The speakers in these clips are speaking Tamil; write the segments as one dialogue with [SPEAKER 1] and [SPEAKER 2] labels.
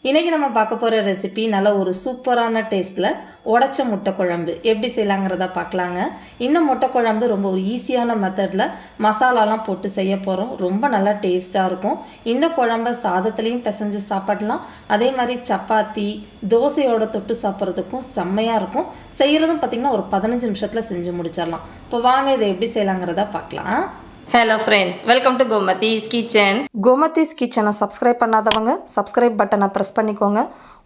[SPEAKER 1] இன்றைக்கி நம்ம பார்க்க போகிற ரெசிபி நல்ல ஒரு சூப்பரான டேஸ்ட்டில் உடச்ச முட்டை குழம்பு எப்படி செய்யலாங்கிறத பார்க்கலாங்க. இந்த முட்டை குழம்பு ரொம்ப ஒரு ஈஸியான மெத்தடில் மசாலாலாம் போட்டு செய்ய போகிறோம். ரொம்ப நல்லா டேஸ்ட்டாக இருக்கும். இந்த குழம்பை சாதத்துலேயும் பிசைஞ்சு சாப்பிடலாம். அதே மாதிரி சப்பாத்தி தோசையோட தொட்டு சாப்பிட்றதுக்கும் செம்மையாக இருக்கும். செய்கிறதும் பார்த்திங்கன்னா ஒரு 15 நிமிஷத்தில் செஞ்சு முடிச்சிடலாம். இப்போ வாங்க இதை எப்படி செய்யலாங்கிறத பார்க்கலாம்.
[SPEAKER 2] Hello friends, welcome to Gomathi's kitchen.
[SPEAKER 1] Gomathi's கிச்சனை சப்ஸ்கிரைப் பண்ணாதவங்க சப்ஸ்கிரைப் பட்டனை ப்ரெஸ் பண்ணிக்கோங்க.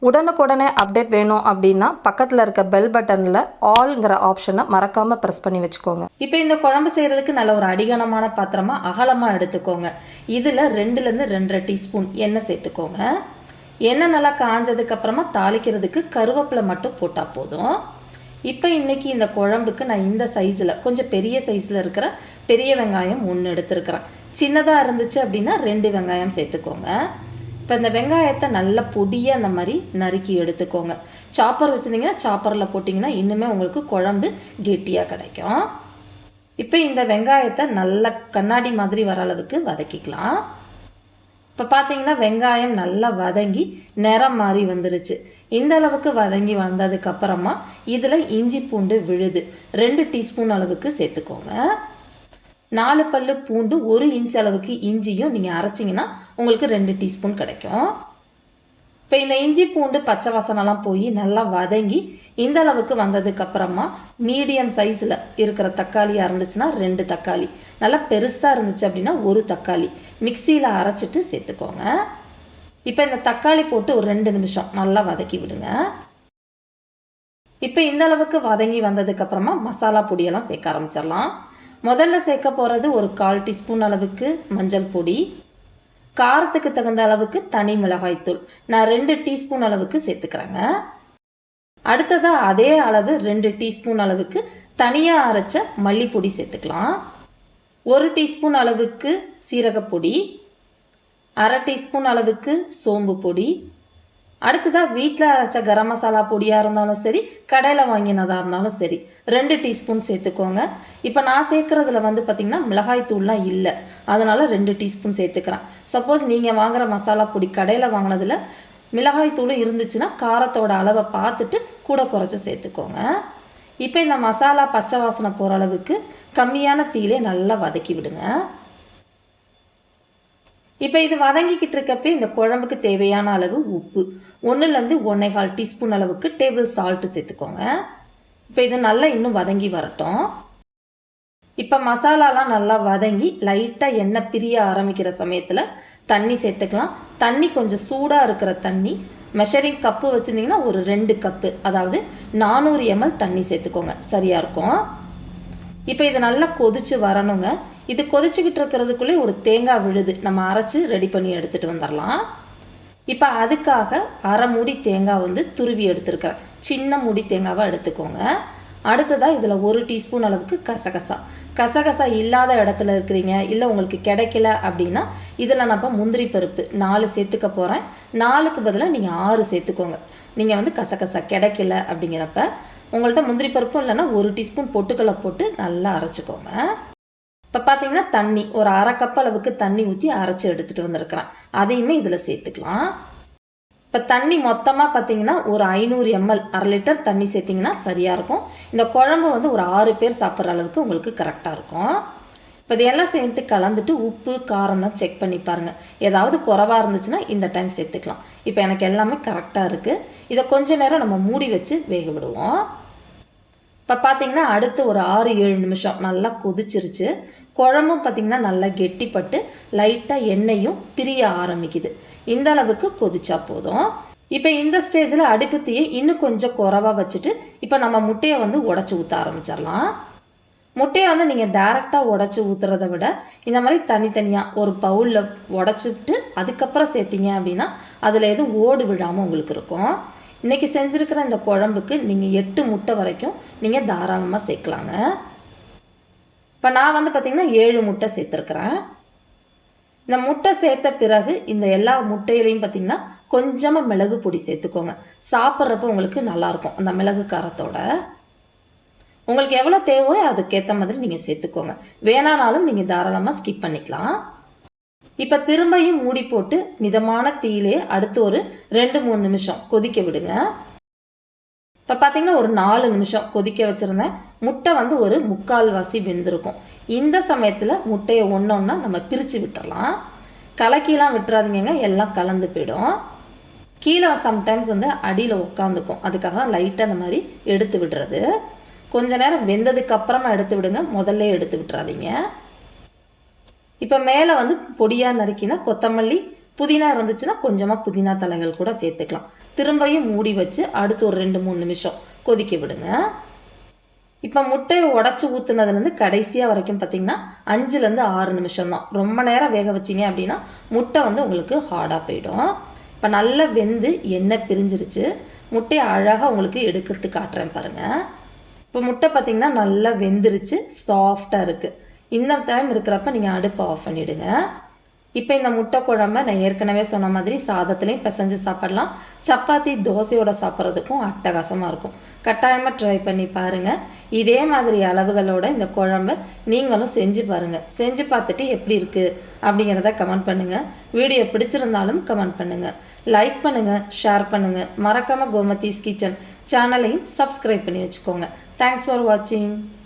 [SPEAKER 1] உடனுக்குடனே அப்டேட் வேணும் அப்படின்னா பக்கத்தில் இருக்க பெல் பட்டனில் ஆல்ங்கிற ஆப்ஷனை மறக்காமல் ப்ரெஸ் பண்ணி வச்சுக்கோங்க. இப்போ இந்த குழம்பு செய்கிறதுக்கு நல்ல ஒரு அடிகனமான பாத்திரமாக அகலமாக எடுத்துக்கோங்க. இதில் 2லேருந்து 2.5 டீஸ்பூன் எண்ணெய் சேர்த்துக்கோங்க. எண்ணெய் நல்லா காஞ்சதுக்கப்புறமா தாளிக்கிறதுக்கு கருவேப்பிலை மட்டும் போட்டால் போதும். இப்போ இன்றைக்கி இந்த குழம்புக்கு நான் இந்த சைஸில் கொஞ்சம் பெரிய சைஸில் இருக்கிற பெரிய வெங்காயம் 1 எடுத்துருக்கிறேன். சின்னதாக இருந்துச்சு அப்படின்னா 2 வெங்காயம் சேர்த்துக்கோங்க. இப்போ இந்த வெங்காயத்தை நல்லா பொடியாக அந்த மாதிரி நறுக்கி எடுத்துக்கோங்க. சாப்பர் வச்சுருந்தீங்கன்னா சாப்பரில் போட்டிங்கன்னா இன்னுமே உங்களுக்கு குழம்பு கெட்டியாக கிடைக்கும். இப்போ இந்த வெங்காயத்தை நல்லா கண்ணாடி மாதிரி வர அளவுக்கு வதக்கிக்கலாம். இப்போ பார்த்தீங்கன்னா வெங்காயம் நல்லா வதங்கி நிறம் மாறி வந்துருச்சு. இந்த அளவுக்கு வதங்கி வந்ததுக்கப்புறமா இதில் இஞ்சி பூண்டு விழுது 2 டீஸ்பூன் அளவுக்கு சேர்த்துக்கோங்க. 4 பல்லு பூண்டு 1 இன்ச் அளவுக்கு இஞ்சியும் நீங்கள் அரைச்சிங்கன்னா உங்களுக்கு 2 டீஸ்பூன் கிடைக்கும். இப்போ இந்த இஞ்சி பூண்டு பச்சை வாசனைலாம் போய் நல்லா வதங்கி இந்த அளவுக்கு வந்ததுக்கப்புறமா மீடியம் சைஸில் இருக்கிற தக்காளியாக இருந்துச்சுன்னா 2 தக்காளி, நல்லா பெருசாக இருந்துச்சு அப்படின்னா 1 தக்காளி மிக்சியில் அரைச்சிட்டு சேர்த்துக்கோங்க. இப்போ இந்த தக்காளி போட்டு ஒரு 2 நிமிஷம் நல்லா வதக்கி விடுங்க. இப்போ இந்த அளவுக்கு வதங்கி வந்ததுக்கப்புறமா மசாலா பொடியெல்லாம் சேர்க்க ஆரம்பிச்சிடலாம். முதல்ல சேர்க்க போகிறது ஒரு 1/4 டீஸ்பூன் அளவுக்கு மஞ்சள் பொடி, காரத்துக்கு தகுந்த அளவுக்கு தனி மிளகாய்த்தூள் நான் 2 டீஸ்பூன் அளவுக்கு சேர்த்துக்கிறேங்க. அடுத்ததாக அதே அளவு 2 டீஸ்பூன் அளவுக்கு தனியாக அரைச்ச மல்லிப்பொடி சேர்த்துக்கலாம். 1 டீஸ்பூன் அளவுக்கு சீரகப்பொடி, 1/2 டீஸ்பூன் அளவுக்கு சோம்பு பொடி, அடுத்ததாக வீட்டில் அரைச்ச கரம் மசாலா பொடியாக இருந்தாலும் சரி, கடையில் வாங்கினதாக இருந்தாலும் சரி 2 டீஸ்பூன் சேர்த்துக்கோங்க. இப்போ நான் சேர்க்குறதுல பார்த்திங்கன்னா மிளகாய் தூள்லாம் இல்லை, அதனால் 2 டீஸ்பூன் சேர்த்துக்கிறேன். சப்போஸ் நீங்கள் வாங்குகிற மசாலா பொடி கடையில் வாங்கினதில் மிளகாய் தூள் இருந்துச்சுன்னா காரத்தோட அளவை பார்த்துட்டு கூட குறைச்சி சேர்த்துக்கோங்க. இப்போ இந்த மசாலா பச்சை வாசனை போகிற அளவுக்கு கம்மியான தீயிலே நல்லா வதக்கி விடுங்க. இப்போ இது வதங்கிக்கிட்டு இருக்கப்போ இந்த குழம்புக்கு தேவையான அளவு உப்பு 1லேருந்து 1.25 டீஸ்பூன் அளவுக்கு டேபிள் சால்ட்டு சேர்த்துக்கோங்க. இப்போ இது நல்லா இன்னும் வதங்கி வரட்டும். இப்போ மசாலாலாம் நல்லா வதங்கி லைட்டாக எண்ணெய் பிரிய ஆரம்பிக்கிற சமயத்தில் தண்ணி சேர்த்துக்கலாம். தண்ணி கொஞ்சம் சூடாக இருக்கிற தண்ணி, மெஷரிங் கப்பு வச்சுருந்தீங்கன்னா ஒரு 2 கப்பு, அதாவது 400 ml தண்ணி சேர்த்துக்கோங்க, சரியாக இருக்கும். இப்போ இது நல்லா கொதித்து வரணுங்க. இது கொதிச்சுக்கிட்டு இருக்கிறதுக்குள்ளே ஒரு தேங்காய் விழுது நம்ம அரைச்சி ரெடி பண்ணி எடுத்துகிட்டு வந்துடலாம். இப்போ அதுக்காக 1/2 மூடி தேங்காய் துருவி எடுத்துருக்கிறேன். சின்ன மூடி தேங்காவை எடுத்துக்கோங்க. அடுத்ததாக இதில் 1 டீஸ்பூன் அளவுக்கு கசகசா இல்லாத இடத்துல இருக்கிறீங்க, இல்லை உங்களுக்கு கிடைக்கல அப்படின்னா இதில் நம்ம முந்திரி பருப்பு 4 சேர்த்துக்க போகிறேன். 4க்கு பதிலாக நீங்கள் 6 சேர்த்துக்கோங்க. நீங்கள் கசகசா கிடைக்கல அப்படிங்கிறப்ப உங்கள்கிட்ட முந்திரி பருப்பும் இல்லைன்னா 1 டீஸ்பூன் பொட்டுக்கடலை போட்டு நல்லா அரைச்சிக்கோங்க. இப்போ பார்த்தீங்கன்னா தண்ணி ஒரு 1/2 கப் அளவுக்கு தண்ணி ஊற்றி அரைச்சி எடுத்துகிட்டு வந்திருக்கிறேன். அதையுமே இதில் சேர்த்துக்கலாம். இப்போ தண்ணி மொத்தமாக பார்த்தீங்கன்னா ஒரு 500 ml 1/2 லிட்டர் தண்ணி சேர்த்திங்கன்னா சரியாக இருக்கும். இந்த குழம்பு ஒரு 6 பேர் சாப்பிட்ற அளவுக்கு உங்களுக்கு கரெக்டாக இருக்கும். இப்போ இதையெல்லாம் சேர்த்து கலந்துட்டு உப்பு காரம்லாம் செக் பண்ணி பாருங்கள். ஏதாவது குறைவாக இருந்துச்சுன்னா இந்த டைம் சேர்த்துக்கலாம். இப்போ எனக்கு எல்லாமே கரெக்டாக இருக்குது. இதை கொஞ்ச நேரம் நம்ம மூடி வச்சு வேக விடுவோம். இப்போ பார்த்திங்கன்னா அடுத்து ஒரு 6-7 நிமிஷம் நல்லா கொதிச்சிருச்சு. குழம்பும் பார்த்திங்கன்னா நல்லா கெட்டிப்பட்டு லைட்டாக எண்ணெயும் பிரிய ஆரம்பிக்குது. இந்த அளவுக்கு கொதிச்சா போதும். இப்போ இந்த ஸ்டேஜில் அடுப்பு தீயை இன்னும் கொஞ்சம் குறைவாக வச்சுட்டு இப்போ நம்ம முட்டையை உடச்சி ஊற்ற ஆரம்பிச்சிடலாம். முட்டையை நீங்கள் டேரெக்டாக உடச்சி ஊற்றுறத விட இந்த மாதிரி தனித்தனியாக ஒரு பவுலில் உடச்சிட்டு அதுக்கப்புறம் சேர்த்திங்க அப்படின்னா அதில் எதுவும் ஓடு விழாமல் உங்களுக்கு இருக்கும். இன்றைக்கி செஞ்சுருக்கிற இந்த குழம்புக்கு நீங்கள் 8 முட்டை வரைக்கும் நீங்கள் தாராளமாக சேர்க்கலாங்க. இப்போ நான் பார்த்திங்கன்னா 7 முட்டை சேர்த்துருக்குறேன். இந்த முட்டை சேர்த்த பிறகு இந்த எல்லா முட்டையிலையும் பார்த்திங்கன்னா கொஞ்சமாக மிளகு பொடி சேர்த்துக்கோங்க. சாப்பிட்றப்ப உங்களுக்கு நல்லாயிருக்கும் அந்த மிளகு காரத்தோட. உங்களுக்கு எவ்வளோ தேவையோ அதுக்கேற்ற மாதிரி நீங்கள் சேர்த்துக்கோங்க. வேணானாலும் நீங்கள் தாராளமாக ஸ்கிப் பண்ணிக்கலாம். இப்போ திரும்பியும் மூடி போட்டு மிதமான தீயிலே அடுத்து ஒரு 2-3 நிமிஷம் கொதிக்க விடுங்க. இப்போ பார்த்தீங்கன்னா ஒரு 4 நிமிஷம் கொதிக்க வச்சுருந்தேன். முட்டை வந்து ஒரு 3/4 வெந்திருக்கும். இந்த சமயத்தில் முட்டையை ஒன்றா நம்ம பிரித்து விட்டுறலாம். கலக்கிலாம் விட்டுறாதீங்க, எல்லாம் கலந்து போயிடும். கீழே சம்டைம்ஸ் வந்து அடியில் உட்காந்துக்கும், அதுக்காக தான் லைட்டாக அந்த மாதிரி எடுத்து விடுறது. கொஞ்ச நேரம் வெந்ததுக்கு அப்புறமா எடுத்து விடுங்க, முதல்ல எடுத்து விட்டுறாதீங்க. இப்போ மேலே வந்து பொடியாக நறுக்கினா கொத்தமல்லி, புதினா இருந்துச்சுன்னா கொஞ்சமாக புதினா தலைகள் கூட சேர்த்துக்கலாம். திரும்பியும் மூடி வச்சு அடுத்து ஒரு 2-3 நிமிஷம் கொதிக்க விடுங்க. இப்போ முட்டையை உடச்சி ஊற்றுனதுலேருந்து கடைசியாக வரைக்கும் பார்த்திங்கன்னா 5-6 நிமிஷம் தான். ரொம்ப நேரம் வேக வச்சிங்க அப்படின்னா முட்டை வந்து உங்களுக்கு ஹார்டாக போயிடும். இப்போ நல்லா வெந்து எண்ணெய் பிரிஞ்சிருச்சு. முட்டையை அழகாக உங்களுக்கு எடுக்கிறதுக்கு காட்டுறேன் பாருங்கள். இப்போ முட்டை பார்த்திங்கன்னா நல்லா வெந்துருச்சு, சாஃப்டாக இருக்குது. இந்த டைம் இருக்கிறப்ப நீங்கள் அடுப்பை ஆஃப் பண்ணிவிடுங்க. இப்போ இந்த முட்டை குழம்ப நான் ஏற்கனவே சொன்ன மாதிரி சாதத்துலேயும் பிசைஞ்சு சாப்பிடலாம், சப்பாத்தி தோசையோட சாப்பிட்றதுக்கும் அட்டகாசமாக இருக்கும். கட்டாயமாக ட்ரை பண்ணி பாருங்கள். இதே மாதிரி அளவுகளோட இந்த குழம்பை நீங்களும் செஞ்சு பாருங்கள். செஞ்சு பார்த்துட்டு எப்படி இருக்குது அப்படிங்கிறத கமெண்ட் பண்ணுங்கள். வீடியோ பிடிச்சிருந்தாலும் கமெண்ட் பண்ணுங்கள், லைக் பண்ணுங்கள், ஷேர் பண்ணுங்கள். மறக்காமல் கோமதீஸ் கிச்சன் சேனலையும் சப்ஸ்கிரைப் பண்ணி வச்சுக்கோங்க. தேங்க்ஸ் ஃபார் வாட்சிங்.